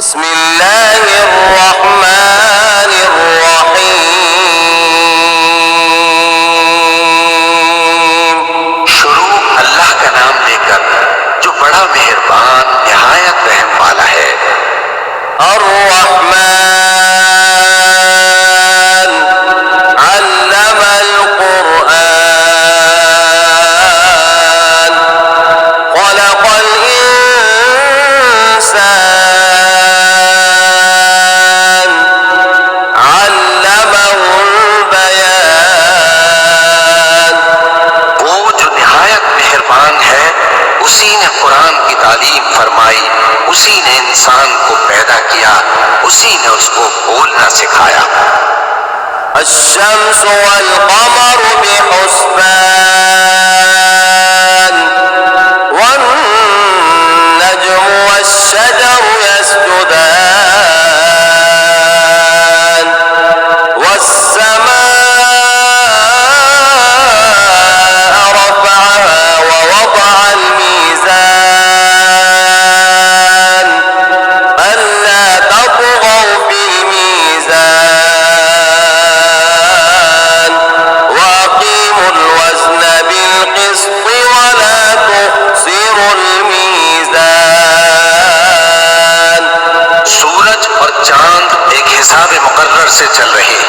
बिस्मिल्लाहिर्रहमानिर्रहीम। शुरू अल्लाह का नाम लेकर जो बड़ा मेहरबान निहायत रहम वाला है। अर्रहमान अल्लमल कुरआन खलक़ल इंसान अल्लमहुल बयान। वो जो निहायत मेहरबान है, उसी ने कुरान की तालीम फरमाई, उसी ने इंसान को पैदा किया, उसी ने उसको बोलना सिखाया। अश्शम्स वल क़मर बिहुस्बान वन नज्मु वश्शजरु यस्जुदान वस्समाअ रफ़अहा ववضअल मीज़ान अल्ला तत्ग़ौ फ़िल मीज़ान वअक़ीमुल वज़न बिल क़िस्ति वला तुख़सिरुल मीज़ान। सूरज और चांद एक हिसाब मुकर्रर से चल रहे हैं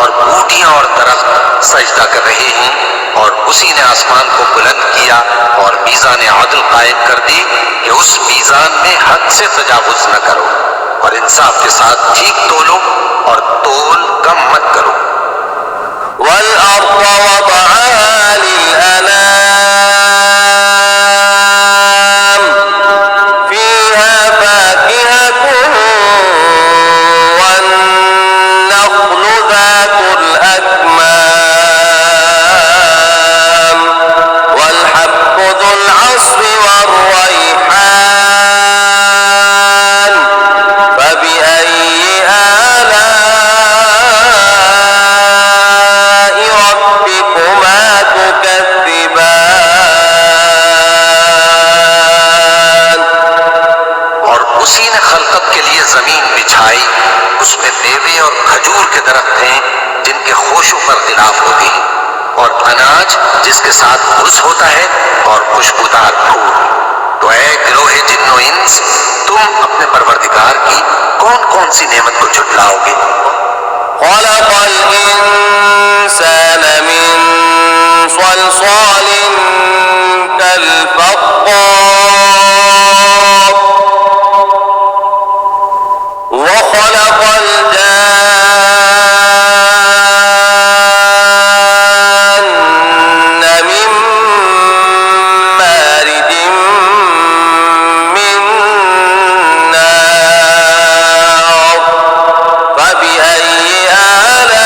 और बूटियां और दरख्त सजदा कर रहे हैं, और उसी ने आसमान को बुलंद किया और मीज़ान आदल कायम कर दी कि उस मीज़ान में हद से तजावुज न करो और इंसाफ के साथ ठीक तोलो और तोल कम मत करो। वल अर्द वदअहा लिल अनाम फीहा फाकिहतुन वन नख्लु ज़ातुल अकमाम वल हब्बु ज़ुल अस्फ़ि वर्रैहान फबिअय्यि आलाइ रब्बिकुमा तुकज़्ज़िबान। और उसी ने खलकत के लिए जमीन बिछाई, उसमें मेवे और खजूर के दरख्त हैं जिनके खोशों पर गिलाफ होते हैं, और अनाज जिसके साथ घुस होता है और खुशबूदार फूल। तो ऐ गिरोहे जिन्नो इंस, तुम अपने परवरदिगार की कौन कौन सी नेमत को झुटलाओगे। खलक़ल इंसान मिन सलसालिन कल फ़ख़्ख़ार वखलक़ल जान्न मिन मारिजिन मिन नार फबिअय्यि आलाइ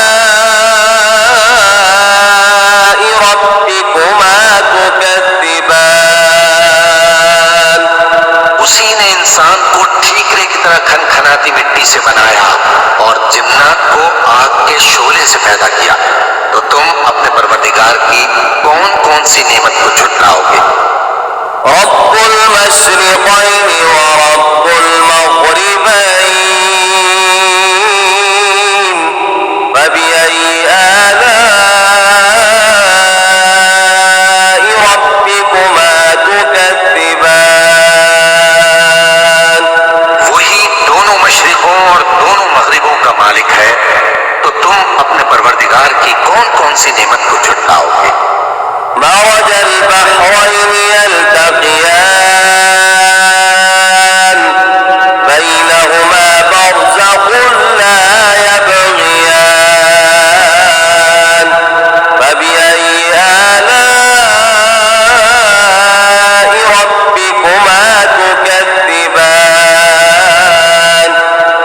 रब्बिकुमा तुकज़्ज़िबान। उसी ने इंसान को ठीकरे की तरह खनखनाती मिट्टी से बनाया और जिन्नात को आग के शोले से पैदा किया। तो तुम अपने परवरदिगार की कौन कौन सी नेमत को झुटलाओगे। रब्बुल मशरिक़ैन व रब्बुल मग़रिबैन फबिअय्यि आलाइ रब्बिकुमा तुकज़्ज़िबान। वही दोनों मशरिकों और दोनों मगरिबों का मालिक है, तो तुम अपने परवरदिगार की कौन कौन सी नेमत को झुटलाओगे। मरजल बहरैन यल्तक़ियान बैनहुमा बरज़ख़ुन ला यबग़ियान फबिअय्यि आलाइ रब्बिकुमा तुकज़्ज़िबान।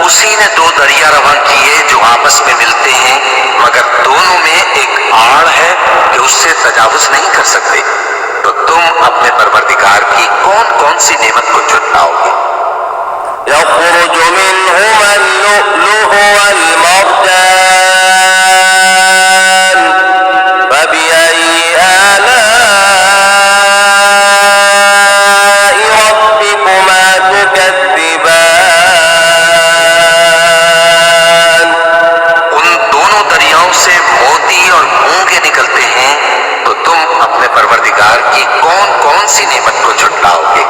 उसी ने दो दरिया रवां किए जो आपस में मिलते हैं, मगर दोनों में एक आड़ है कि उससे तजावुज नहीं कर सकते। तो तुम अपने परवरदिगार की कौन कौन सी नेमत को झुटलाओगे। यख़रुजु मिनहुमा लुअ्लुअ वल मरजान फबिअय्यि आलाइ रब्बिकुमा तुकज़्ज़िबान। कौन सी नेमत को झुटलाओगे?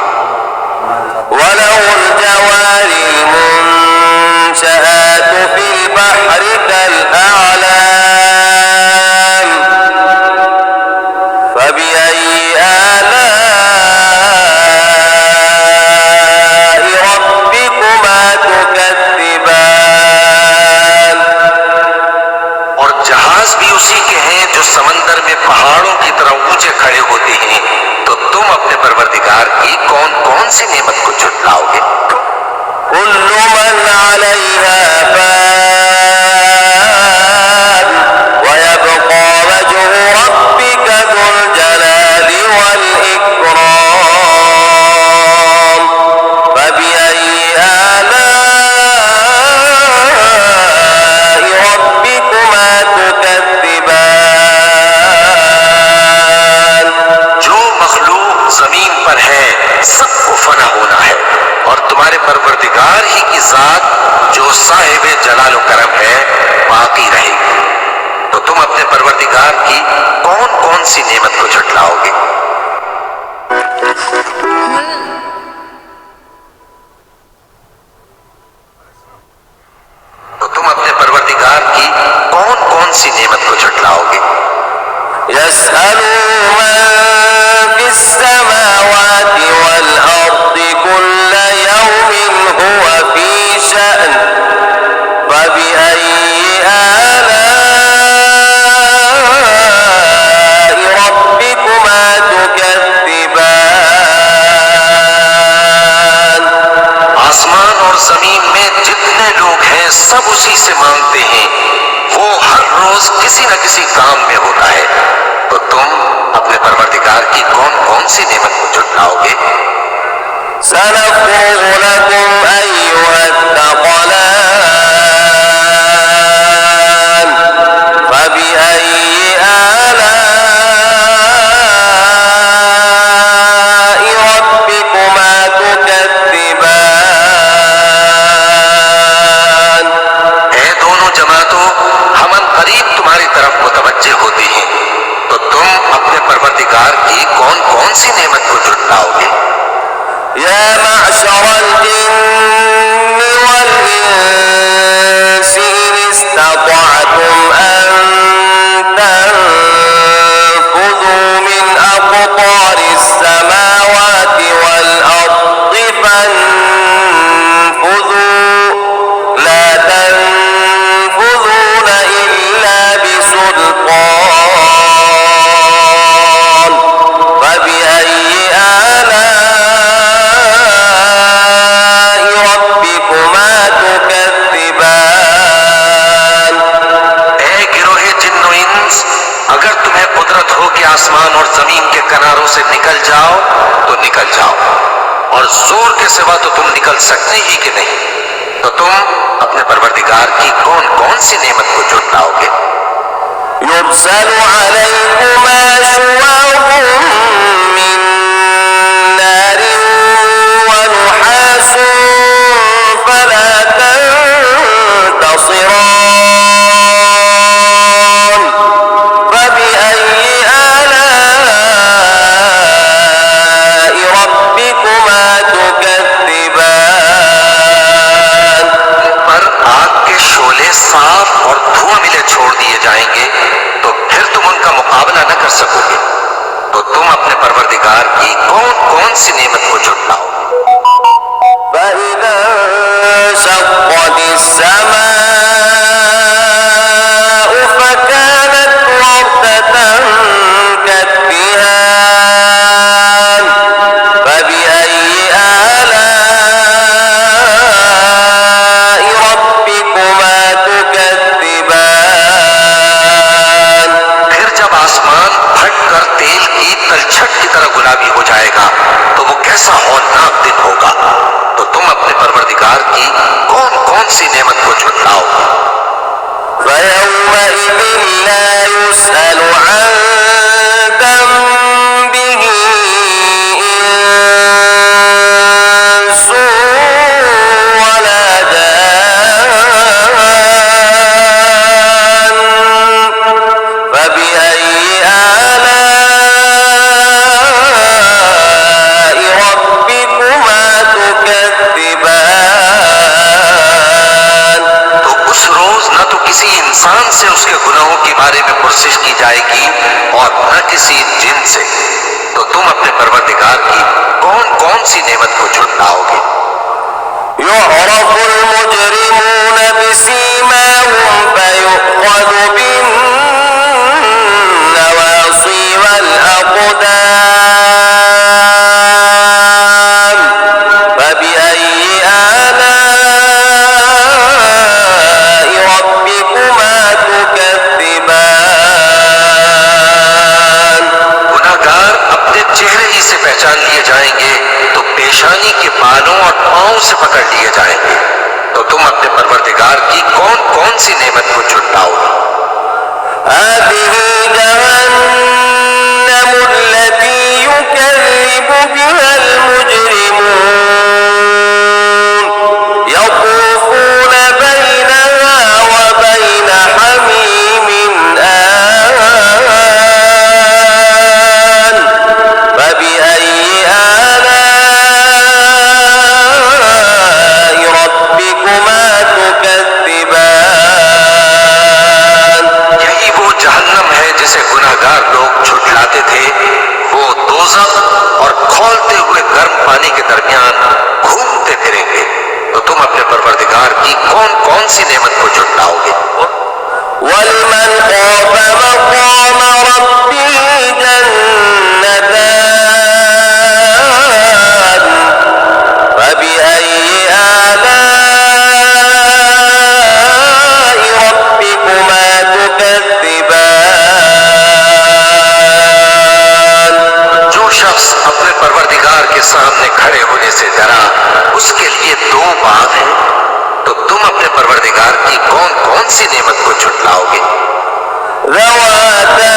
वलहुल जवारिल मुनशआतु फिल बहरि कल अअलाम फबिअय्यि आलाइ रब्बिकुमा तुकद्दिबान। और जहाज भी उसी के हैं जो समंदर में पहाड़ों की तरह ऊंचे खड़े होते हैं। तो तुम अपने परवरदिगार की कौन कौन सी नेमत को झुटलाओगे? कुल्लु मन अलैहा फान व यबक़ा वज्हु रब्बिका ज़ुल जलालि वल इकराम फबिअय्यि आलाइ रब्बिकुमा तुकद्दिबान। जो मखलूक जमीन पर है सबको फना होना है, और तुम्हारे परवरदिगार ही की जात जो साहिब जलाल व करम है बाकी रहेगी। तो तुम अपने परवरदिगार की कौन कौन सी नेमत को झुटलाओगे? तो तुम अपने परवरदिगार की कौन कौन सी नेमत को झुटलाओगे? यसअलु मन फिस समावाति वल अर्दि कुल्ल यौमिन हुवा फी शअन फबिअय्यि आलाइ रब्बिकुमा तुकद्दिबान। आसमान और जमीन में जितने लोग हैं सब उसी से मांगते हैं। वो हर रोज किसी न किसी काम में होता है। तो तुम अपने परवरदिगार की कौन कौन सी नेमत को झुटलाओगे? सनफ़्रुग़ु लकुम अय्युहत-थक़लान फबिअय्यि आलाइ रब्बिकुमा तुकद्दिबान। ऐ दोनों जमातों, हम करीब तुम्हारी तरफ मुतवज्जे होते हैं। तो तुम अपने परवरदिगार की कौन कौन सी नेमत को झुटलाओगे? या मअशरल जिन्नि वल इंसि इन इस्ततअतुम अन तनफुज़ू मिन अक़तारिस समावाति वल अर्दि फन्फुज़ू ला तनफुज़ून इल्ला बिसुल्तान फबिअय्यि आलाइ रब्बिकुमा तुकद्दिबान। ऐ गिरोहे जिन्नो इंस, अगर तुम्हें कुदरत हो कि आसमान और जमीन के किनारों से निकल जाओ तो निकल जाओ, और जोर के सिवा तो तुम निकल सकते ही कि नहीं। तो तुम अपने परवरदिगार की कौन कौन सी नेमत को झुटलाओगे? युरसलु अलैकुमा शुवाबुम मिन नारिन व नुहासुन फला तंतसिरान फबिअय्यि आलाइ रब्बिकुमा तुकद्दिबान। पर आग के शोले साफ और धुआं मिले छोड़ दिए जाएंगे, तो फिर तुम उनका मुकाबला न कर सकोगे। तो तुम अपने परवरदिगार की कौन कौन सी नेमत को झुटलाओगे? فإذا انشقت السماء فكانت وردة كالدهان فبأي آلاء ربكما تكذبان। फिर जब आसमान फट कर तेल की तलछट की तरह गुलाबी हो जाएगा तो वो कैसा हौलनाक दिन होगा। तो तुम अपने परवरदिगार की कौन कौन सी नेमत को झुटलाओगे? فيومئذ لا يسأل عن ذنبه إنس ولا جان فبأي آلاء जाएगी और न किसी जिन से, तो तुम अपने परवरदिगार की कौन कौन सी नेमत को झुटलाओगे? युअरफुल मुजरिमून बिसीमाहुम फयुअख़ज़ बिन्नवासी वल अक़दाम फबिअय्यि आलाइ रब्बिकुमा तुकज़्ज़िबान। गुनाहगार अपने चेहरे ही से पहचान लिए जाएंगे तो पेशानी के बालों और पांव से पकड़ लिए जाएंगे। तो तुम अपने परवरदिगार की कौन कौन सी नेमत को झुटलाओगे? हाज़िही जहन्नमु अल्लती युकज़्ज़िबु बिहल मुजरिमून यतूफ़ून बैनहा व बैन हमीमिन आन फबिअय्यि आलाइ रब्बिकुमा तुकज़्ज़िबान। यही वो जहन्नम है जिसे गुनाहगार लोग झुटलाते थे। वो दोज़ख और खौलते हुए गर्म पानी के दरमियान घूमते फिरेंगे। तो तुम अपने परवरदिगार की कौन कौन सी नेमत को झुटलाओगे? वलिमन ख़ाफ़ मक़ाम रब्बिही जन्नतान फबिअय्यि आलाइ रब्बिकुमा तुकज़्ज़िबान। जो शख्स अपने परवरदिगार के सामने खड़े होने से डरा, उसके लिए दो बाग हैं। तो तुम अपने परवरदिगार की कौन कौन सी नेमत को झुटलाओगे? ذواتا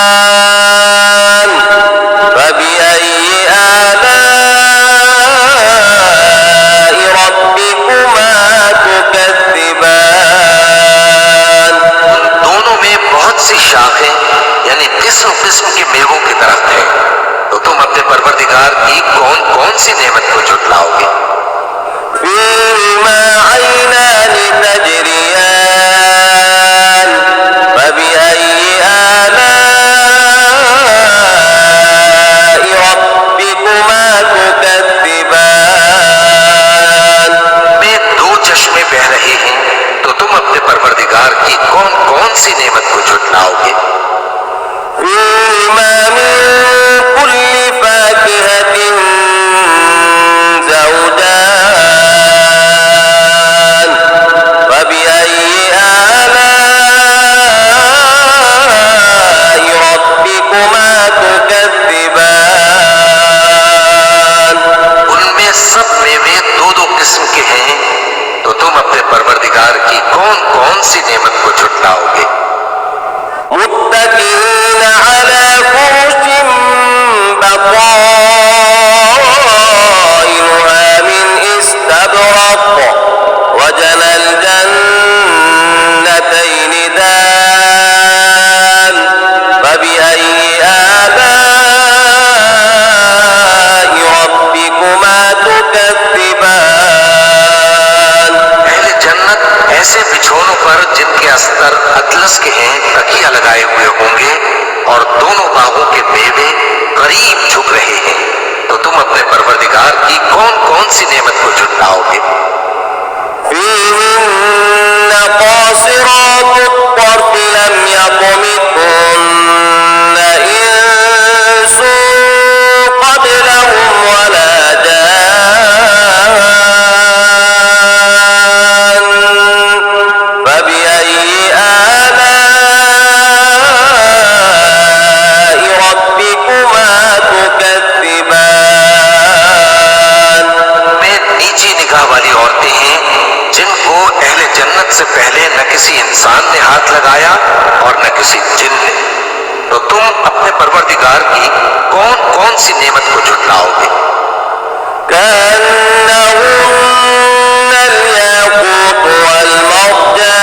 أفنان فبأي آلاء ربكما تكذبان। उन दोनों में बहुत सी शाखें यानी किस्म किस्म के मेवों के दरख्त हैं। तो तुम अपने परवरदिगार की कौन कौन सी नेमत को झुटलाओगे? فيهما عينان تجريان فبأي آلاء ربكما تكذبان। में दो चश्मे बह रहे हैं। तो तुम अपने परवरदिगार की कौन कौन सी नेमत को झुटलाओगे? فيهما من كل فاكهة زوجان فبأي آلاء ربكما تكذبان। उनमें सब मेवे दो दो किस्म के हैं। तो तुम अपने परवरदिगार की कौन कौन सी नेमत को झुटलाओगे? मुत्तकीन अला फुरुशिन बताइनुहा मिन इस्तबरक़ वजनल जन्नतैनि दान फबिअय्यि आलाइ रब्बिकुमा तुकज़्ज़िबान। अहले जन्नत ऐसे बिछोनों पर जिनके अस्तर अतलस के हैं तकिया लगाए हुए होंगे और दोनों बागों के मेवे करीब झुक रहे हैं। तो तुम अपने परवरदिगार की कौन कौन सी नेमत को झुटलाओगे? فيهن قاصرات الطرف لم يطمثهن إنس قبلهم ولا جان فبأي آلاء ربكما تكذبان। में नीची निगाह वाली औरतें हैं जिनको अहले जन्नत से पहले न किसी इंसान ने हाथ लगाया और न किसी जिन ने। तो तुम अपने परवरदिगार की कौन कौन सी नेमत को झुटलाओगे? كأنهن الياقوت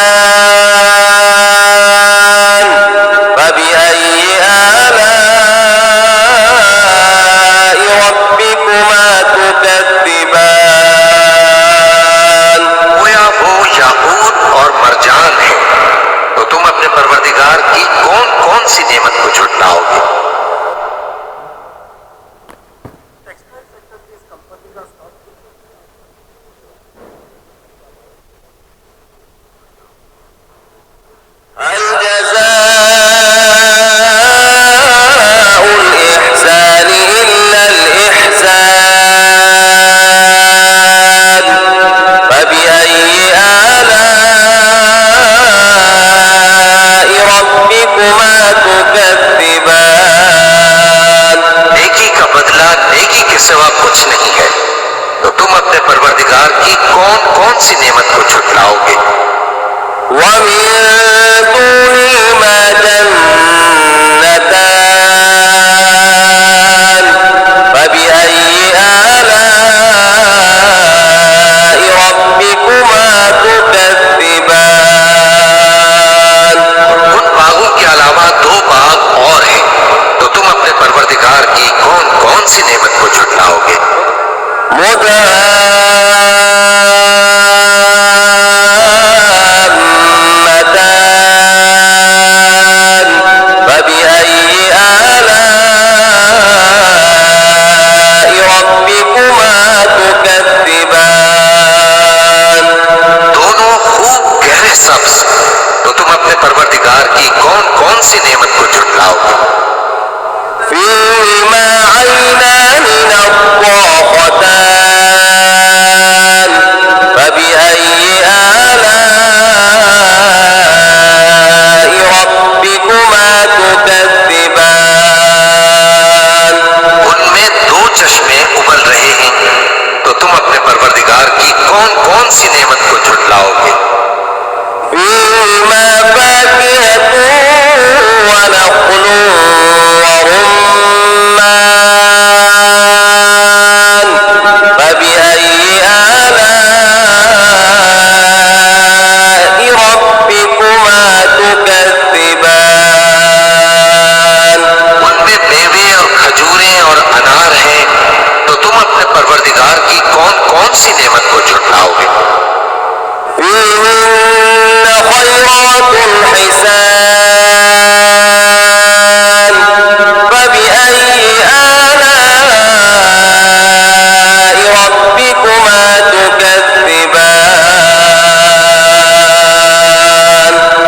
والمرجان فبأي آلاء ربكما تكذبان। गोया वो याकूत और मरजान है सी नेमत को झुटलाओगे? ومن دونهما جنتان فبأي آلاء ربكما تكذبان उन बागों के अलावा दो बाग और हैं, तो तुम अपने परवरदिगार की कौन कौन सी नेमत को झुटलाओगे? مدهامتان فبأي آلاء ربكما تكذبان दोनों खूब गहरे सब्ज, तो तुम अपने परवरदिगार की कौन कौन सी नेमत को झुटलाओगे? فيهما عينان نضاختان فبأي آلاء ربكما تكذبان उनमें दो चश्मे उबल रहे हैं, तो तुम अपने परवरदिगार की कौन कौन सी नेमत को झुटलाओगे? فيهما فاكهة ونخل ورمان فبأي آلاء ربكما تكذبان उनमें मेवे और खजूरें और अनार हैं, तो तुम अपने परवरदिगार की कौन कौन सी नेमत को झुटलाओगे? فيهن خيرات حسان فبأي آلاء ربكما تكذبان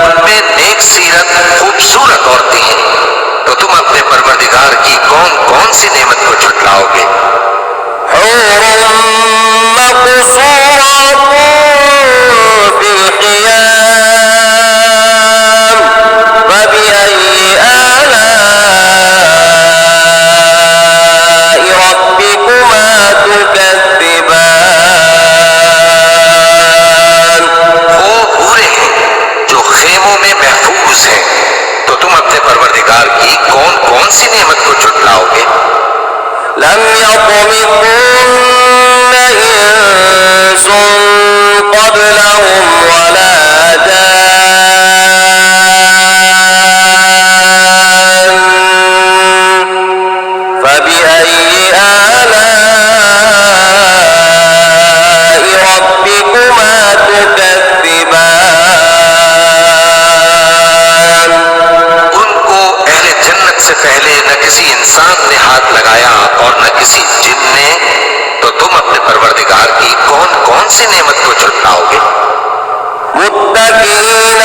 उनमें नेक सीरत खूबसूरत औरतें हैं, तो तुम अपने परवरदिगार की कौन कौन सी नेमत को झुटलाओगे? حور مقصورات في الخيام فبأي آلاء ربكما تكذبان वो हूरें हैं जो खेमों में महफूज हैं, तो तुम अपने परवरदिगार की कौन कौन सी नेमत को झुटलाओगे? لم يطمثهن إنس قبلهم ولا جان فبأي آلاء ربكما تكذبان उनको अहले जन्नत से पहले न किसी इंसान ने हाथ लगाया और न किसी जिन ने, तो तुम अपने परवरदिगार की कौन कौन सी नेमत को झुटलाओगे? मुत्तकीन